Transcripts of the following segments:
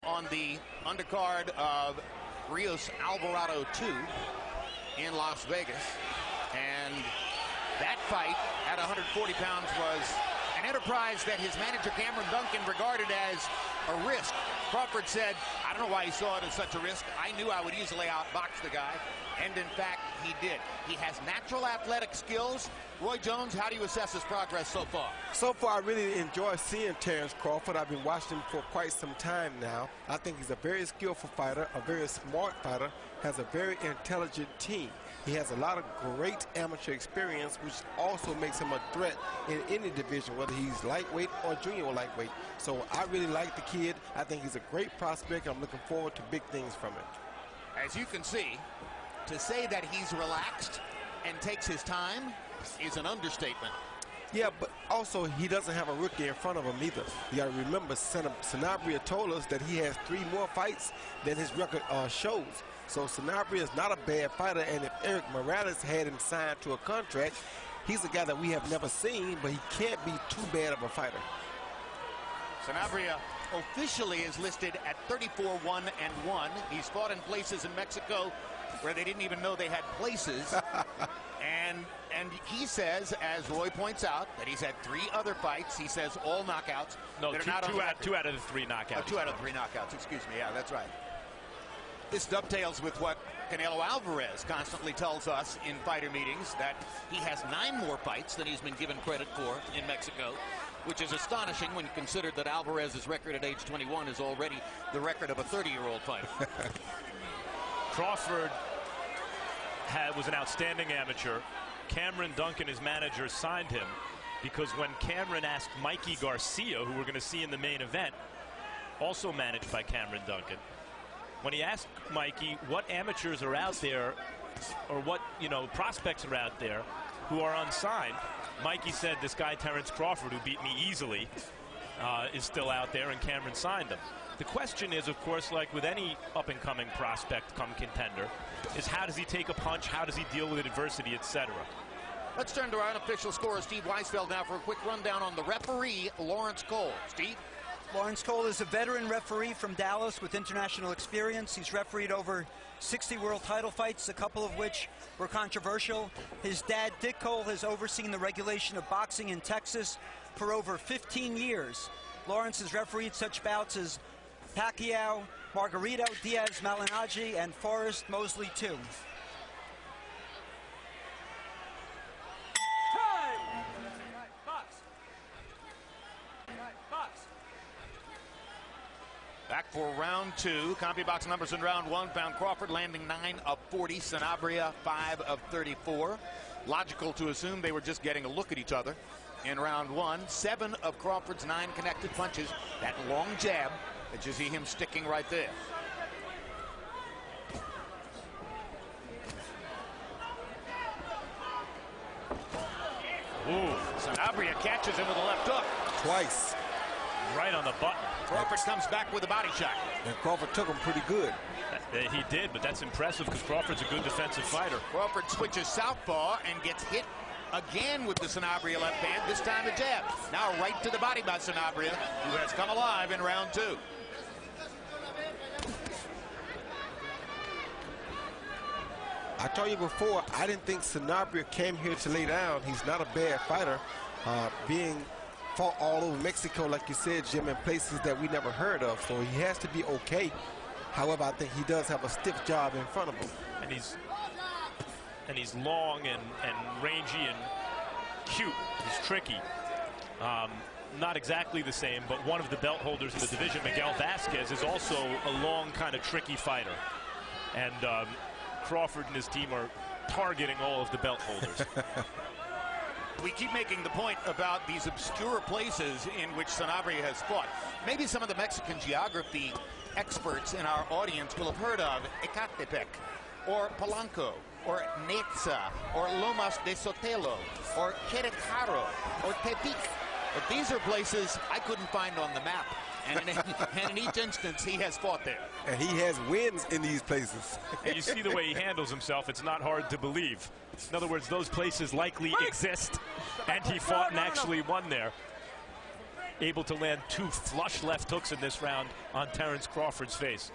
On the undercard of Rios Alvarado 2 in Las Vegas. And that fight at 140 pounds was an enterprise that his manager Cameron Duncan regarded as a risk. Crawford said, I don't know why he saw it as such a risk. I knew I would easily outbox the guy. And in fact, he did. He has natural athletic skills. Roy Jones, how do you assess his progress so far? So far, I really enjoy seeing Terence Crawford. I've been watching him for quite some time now. I think he's a very skillful fighter, a very smart fighter, has a very intelligent team. He has a lot of great amateur experience, which also makes him a threat in any division, whether he's lightweight or junior lightweight. So I really like the kid. I think he's a great prospect. I'm looking forward to big things from him. As you can see, to say that he's relaxed and takes his time is an understatement. Yeah, but also he doesn't have a rookie in front of him either. You got to remember, Sanabria told us that he has 3 more fights than his record shows. So Sanabria is not a bad fighter, and if Eric Morales had him signed to a contract, he's a guy that we have never seen, but he can't be too bad of a fighter. Sanabria officially is listed at 34-1-1. He's fought in places in Mexico where they didn't even know they had places. And he says, as Roy points out, that he's had 3 other fights. He says all knockouts. No, two out of the 3 knockouts. 2 out of 3 knockouts, excuse me. Yeah, that's right. This dovetails with what Canelo Alvarez constantly tells us in fighter meetings, that he has 9 more fights than he's been given credit for in Mexico, which is astonishing when you consider that Alvarez's record at age 21 is already the record of a 30-year-old fighter. Crawford was an outstanding amateur. Cameron Duncan, his manager, signed him because when Cameron asked Mikey Garcia, who we're going to see in the main event, also managed by Cameron Duncan, when he asked Mikey what amateurs are out there or what prospects are out there who are unsigned, Mikey said this guy Terence Crawford, who beat me easily, is still out there, and Cameron signed him. The question is, of course, like with any up-and-coming prospect come contender, is how does he take a punch, how does he deal with adversity, etc. Let's turn to our unofficial scorer, Steve Weisfeld, now for a quick rundown on the referee, Lawrence Cole. Steve? Lawrence Cole is a veteran referee from Dallas with international experience. He's refereed over 60 world title fights, a couple of which were controversial. His dad, Dick Cole, has overseen the regulation of boxing in Texas for over 15 years. Lawrence has refereed such bouts as Pacquiao, Margarito, Diaz, Malignaggi, and Forrest Mosley, too. Back for round 2. CompuBox numbers in round 1 found Crawford landing 9 of 40, Sanabria 5 of 34. Logical to assume they were just getting a look at each other in round 1. 7 of Crawford's 9 connected punches. That long jab that you see him sticking right there. Ooh. Sanabria catches him with a left hook. Twice. Right on the button. Crawford comes back with a body shot. And Crawford took him pretty good. He did, but that's impressive because Crawford's a good defensive fighter. Crawford switches southpaw and gets hit again with the Sanabria left hand, this time a jab. Now right to the body by Sanabria, who has come alive in round 2. I told you before, I didn't think Sanabria came here to lay down. He's not a bad fighter. Being fought all over Mexico, like you said, Jim, in places that we never heard of. So he has to be okay. However, I think he does have a stiff job in front of him. And he's long and rangy and cute. He's tricky. Not exactly the same, but one of the belt holders in the division, Miguel Vasquez, is also a long, kind of tricky fighter. And Crawford and his team are targeting all of the belt holders. We keep making the point about these obscure places in which Sanabria has fought. Maybe some of the Mexican geography experts in our audience will have heard of Ecatepec, or Polanco, or Neza, or Lomas de Sotelo, or Querétaro, or Tepic. But these are places I couldn't find on the map. And in each instance, he has fought there. And he has wins in these places. And you see the way he handles himself, it's not hard to believe. In other words, those places likely exist, and he fought and actually won there. able to land 2 flush left hooks in this round on Terence Crawford's face.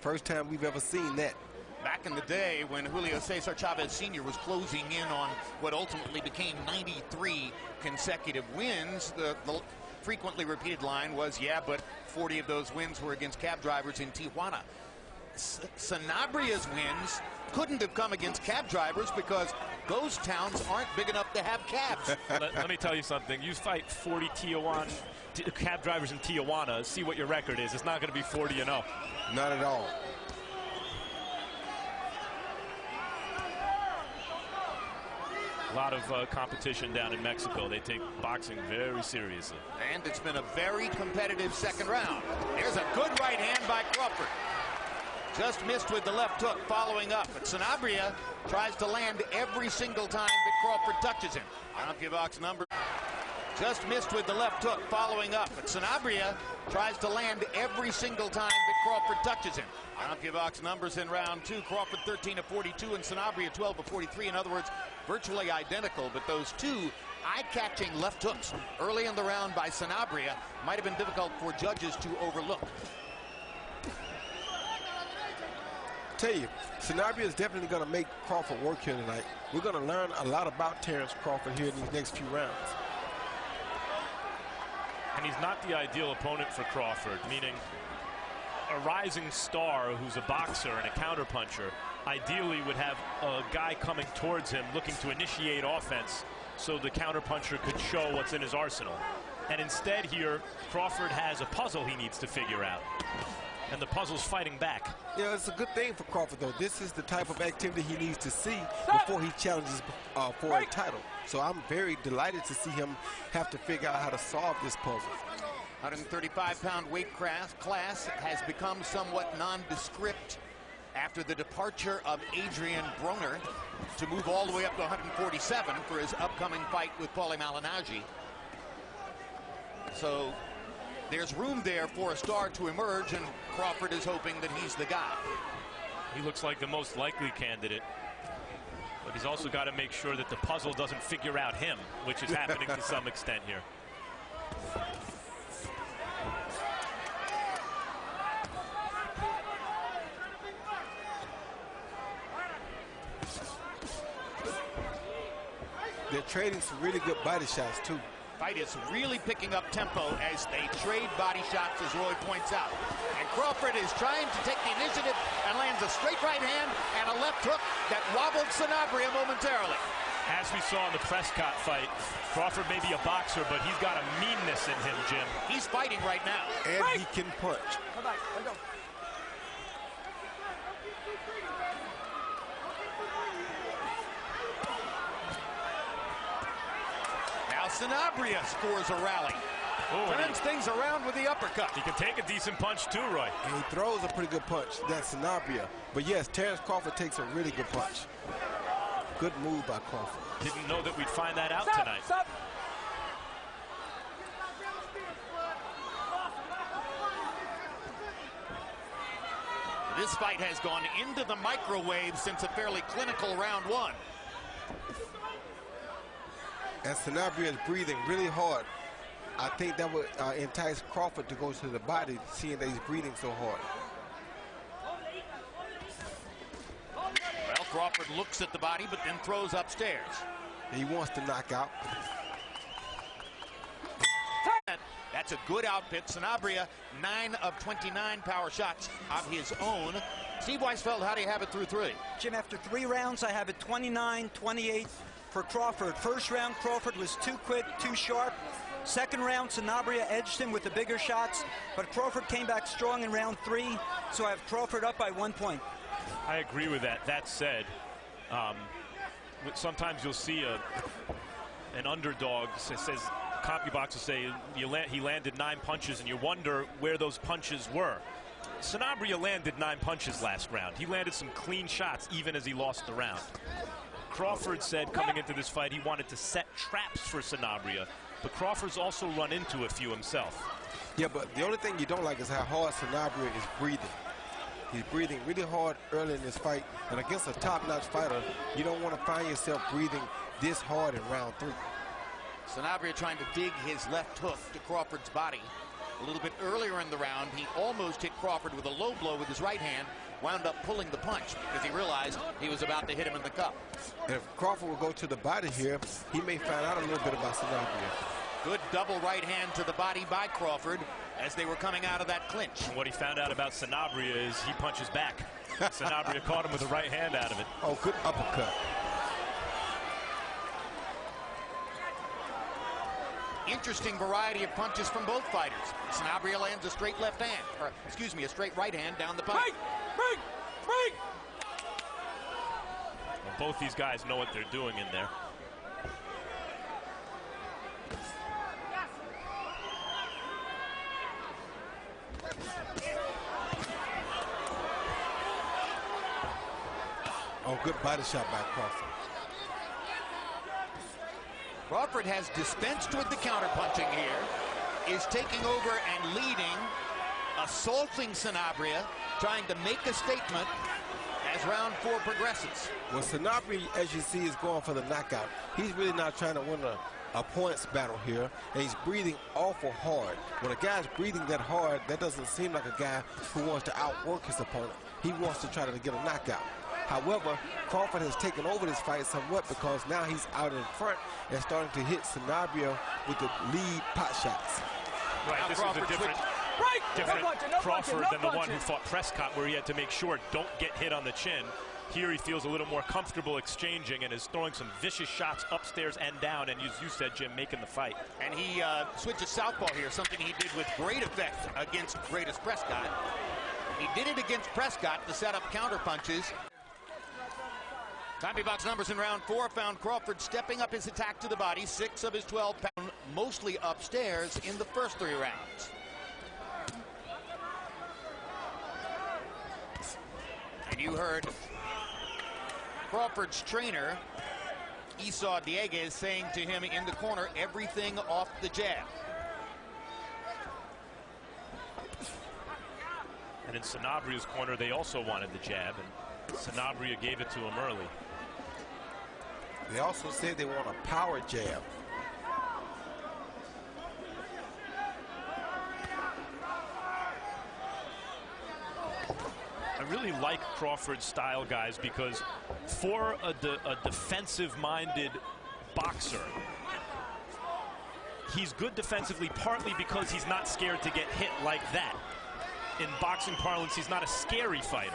First time we've ever seen that. Back in the day when Julio Cesar Chavez Sr. was closing in on what ultimately became 93 consecutive wins, the frequently repeated line was, yeah, but 40 of those wins were against cab drivers in Tijuana. Sanabria's wins couldn't have come against cab drivers because those towns aren't big enough to have cabs. Let me tell you something. You fight 40 cab drivers in Tijuana, see what your record is. It's not going to be 40-0. Not at all. A lot of competition down in Mexico. They take boxing very seriously. And it's been a very competitive second round. Here's a good right hand by Crawford. Just missed with the left hook following up. But Sanabria tries to land every single time that Crawford touches him. CompuBox number. Just missed with the left hook following up. But Sanabria tries to land every single time that Crawford touches him. CompuBox numbers in round 2. Crawford 13 of 42 and Sanabria 12 of 43. In other words, virtually identical. But those 2 eye-catching left hooks early in the round by Sanabria might have been difficult for judges to overlook. Tell you, Sanabria is definitely going to make Crawford work here tonight. We're going to learn a lot about Terence Crawford here in these next few rounds. And he's not the ideal opponent for Crawford, meaning a rising star who's a boxer and a counterpuncher ideally would have a guy coming towards him looking to initiate offense so the counterpuncher could show what's in his arsenal. And instead here, Crawford has a puzzle he needs to figure out. And the puzzle's fighting back. Yeah, it's a good thing for Crawford, though. This is the type of activity he needs to see before he challenges for a title. So I'm very delighted to see him have to figure out how to solve this puzzle. 135-pound weight class has become somewhat nondescript after the departure of Adrian Broner to move all the way up to 147 for his upcoming fight with Paulie Malignaggi. So there's room there for a star to emerge, and Crawford is hoping that he's the guy. He looks like the most likely candidate, but he's also got to make sure that the puzzle doesn't figure out him, which is happening to some extent here. They're trading some really good body shots, too. Fight is really picking up tempo as they trade body shots, as Roy points out. And Crawford is trying to take the initiative and lands a straight right hand and a left hook that wobbled Sanabria momentarily. As we saw in the Prescott fight, Crawford may be a boxer, but he's got a meanness in him, Jim. He's fighting right now. And he can punch. Come back, let go. Sanabria scores a rally. Turns things around with the uppercut. He can take a decent punch too, Roy. And he throws a pretty good punch. That's Sanabria. But yes, Terence Crawford takes a really good punch. Good move by Crawford. Didn't know that we'd find that out tonight. Stop. This fight has gone into the microwave since a fairly clinical round 1. And Sanabria is breathing really hard. I think that would entice Crawford to go to the body, seeing that he's breathing so hard. Well, Crawford looks at the body, but then throws upstairs. He wants to knock out. That's a good outfit. Sanabria, 9 of 29 power shots of his own. Steve Weisfeld, how do you have it through 3? Jim, after 3 rounds, I have it 29-28 for Crawford. First round, Crawford was too quick, too sharp. Second round, Sanabria edged him with the bigger shots, but Crawford came back strong in round 3, so I have Crawford up by 1 point. I agree with that. That said, sometimes you'll see an underdog says, CompuBox will say he landed 9 punches, and you wonder where those punches were. Sanabria landed 9 punches last round. He landed some clean shots even as he lost the round. Crawford said coming into this fight he wanted to set traps for Sanabria, but Crawford's also run into a few himself. Yeah, but the only thing you don't like is how hard Sanabria is breathing. He's breathing really hard early in this fight, and against a top-notch fighter, you don't want to find yourself breathing this hard in round 3. Sanabria trying to dig his left hook to Crawford's body. A little bit earlier in the round, he almost hit Crawford with a low blow with his right hand, wound up pulling the punch because he realized he was about to hit him in the cup. And if Crawford will go to the body here, he may find out a little bit about Sanabria. Good double right hand to the body by Crawford as they were coming out of that clinch. And what he found out about Sanabria is he punches back. Sanabria caught him with a right hand out of it. Oh, good uppercut. Interesting variety of punches from both fighters. Sanabria lands a straight left hand, or excuse me, a straight right hand down the pipe. Well, both these guys know what they're doing in there. Oh, good body shot by Crawford. Crawford has dispensed with the counterpunching here, is taking over and leading, assaulting Sanabria, trying to make a statement as round 4 progresses. Well, Sanabria, as you see, is going for the knockout. He's really not trying to win a points battle here, and he's breathing awful hard. When a guy's breathing that hard, that doesn't seem like a guy who wants to outwork his opponent. He wants to try to get a knockout. However, Crawford has taken over this fight somewhat because now he's out in front and starting to hit Sanabria with the lead pot shots. Right, this is a different Crawford than the one who fought Prescott, where he had to make sure don't get hit on the chin. Here he feels a little more comfortable exchanging and is throwing some vicious shots upstairs and down, and as you said, Jim, making the fight. And he switches southpaw here, something he did with great effect against Breidis Prescott. He did it against Prescott to set up counter punches. Timey box numbers in round 4 found Crawford stepping up his attack to the body, 6 of his 12 pound, mostly upstairs in the first 3 rounds. And you heard Crawford's trainer, Esau Dieguez, saying to him in the corner, everything off the jab. And in Sanabria's corner, they also wanted the jab, and Sanabria gave it to him early. They also said they want a power jab. I really like Crawford's style, guys, because for a defensive-minded boxer, he's good defensively partly because he's not scared to get hit like that. In boxing parlance, he's not a scary fighter.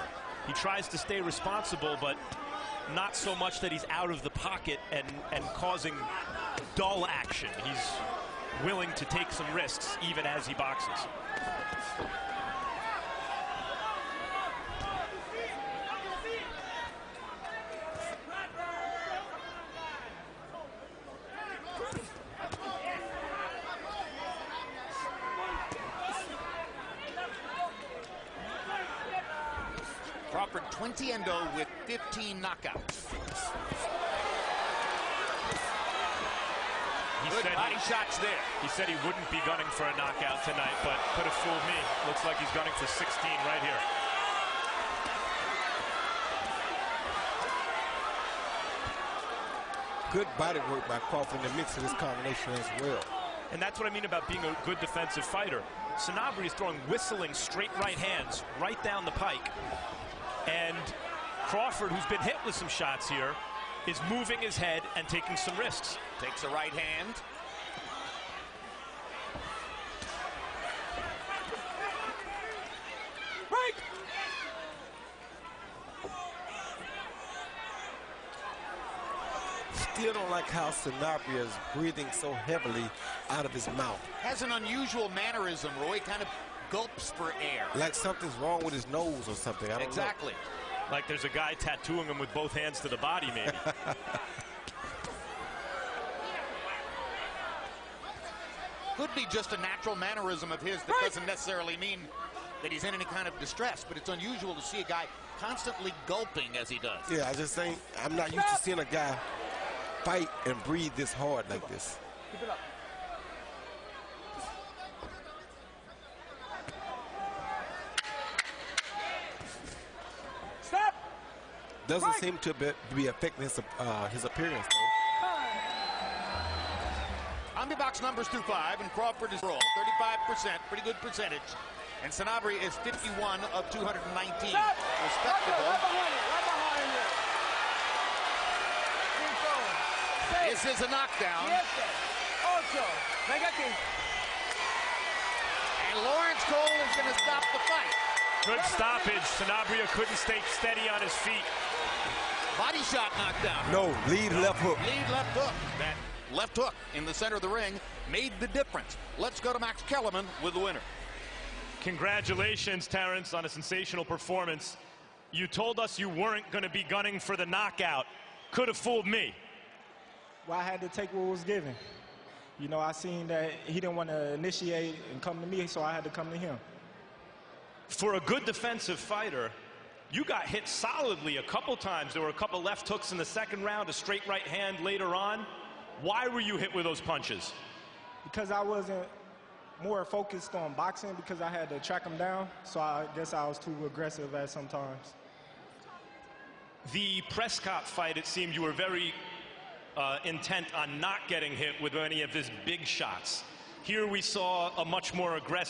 He tries to stay responsible, but not so much that he's out of the pocket and causing dull action. He's willing to take some risks even as he boxes. Crawford 20-0 with 15 knockouts. Good body shots there. He said he wouldn't be gunning for a knockout tonight, but could have fooled me. Looks like he's gunning for 16 right here. Good body work by Crawford in the mix of this combination as well. And that's what I mean about being a good defensive fighter. Sanabria is throwing whistling straight right hands right down the pike. And Crawford, who's been hit with some shots here, is moving his head and taking some risks. Takes a right hand. Right. Still don't like how Sanabria is breathing so heavily out of his mouth. Has an unusual mannerism, Roy. Kind of gulps for air. Like something's wrong with his nose or something. I don't Exactly. know. Like there's a guy tattooing him with both hands to the body, maybe. Could be just a natural mannerism of his that doesn't necessarily mean that he's in any kind of distress, but it's unusual to see a guy constantly gulping as he does. Yeah, I just think I'm not used to seeing a guy fight and breathe this hard like this. Keep it up. Stop. Doesn't seem to be affecting his appearance, though. talks numbers through 5, and Crawford is roll 35%, pretty good percentage. And Sanabria is 51 of 219. Respectable. This is a knockdown. And Lawrence Cole is going to stop the fight. Good stoppage. Sanabria couldn't stay steady on his feet. Body shot knockdown. No, lead left hook. Lead left hook. That left hook in the center of the ring made the difference. Let's go to Max Kellerman with the winner. Congratulations, Terence, on a sensational performance. You told us you weren't going to be gunning for the knockout. Could have fooled me. Well, I had to take what was given. You know, I seen that he didn't want to initiate and come to me, so I had to come to him. For a good defensive fighter, you got hit solidly a couple times. There were a couple left hooks in the second round, a straight right hand later on. Why were you hit with those punches? Because I wasn't more focused on boxing because I had to track him down, so I guess I was too aggressive at some times. The Prescott fight, it seemed you were very intent on not getting hit with any of his big shots. Here we saw a much more aggressive